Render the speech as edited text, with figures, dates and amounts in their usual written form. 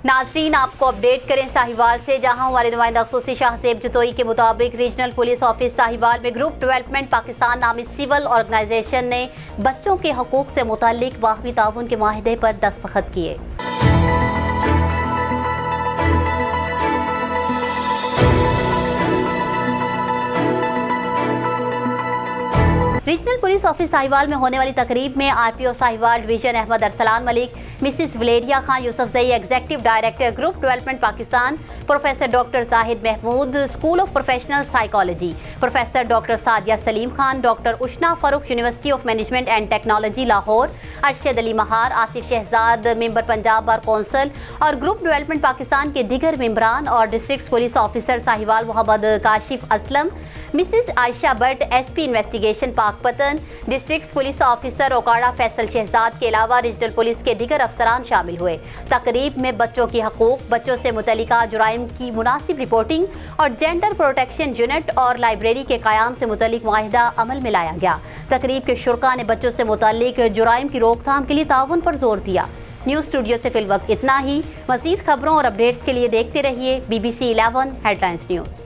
ناظرین، آپ کو اپڈیٹ کریں ساہیوال سے، جہاں ہمارے نمائندہ خصوصی شاہ زیب جتوئی کے مطابق ریجنل پولیس آفس ساہیوال میں گروپ ڈیولپمنٹ پاکستان نامی سول آرگنائزیشن نے بچوں کے حقوق سے متعلق باہمی تعاون کے معاہدے پر دستخط کیے۔ ریجنل پولیس آفس ساہیوال میں ہونے والی تقریب میں R P O Sahiwal division Ahmad Arsalan Malik, Mrs Valeria Khan Yousafzai, executive director group development Pakistan, professor doctor Zahid Mahmood, school of professional psychology, professor doctor Sadia Saleem Khan, doctor Ushna Farooq, university of management and technology Lahore, Arshad Ali Mahar, Asif Shahzad, member Punjab bar council اور group development Pakistan کے دیگر ممبران، اور district police officer Sahiwal Muhammad Kashif Aslam, Mrs Aisha but, S P investigation پاک پتن، district police officer Okara Faisal Shahzad کے علاوہ regional police کے دیگر افسران شامل ہوئے۔ تقریب میں بچوں کی حقوق، بچوں سے متعلقہ جرائم کی مناسب رپورٹنگ اور جینڈر پروٹیکشن یونٹ اور لائبریری کے قیام سے متعلق معاہدہ عمل میں لایا گیا۔ تقریب کے شرکاء نے بچوں سے متعلق جرائم کی روک تھام کے لیے تعاون پر زور دیا۔ نیوز اسٹوڈیو سے فی الوقت اتنا ہی۔ مزید خبروں اور اپڈیٹس کے لیے دیکھتے رہیے BBC 11 ہیڈ لائنز نیوز۔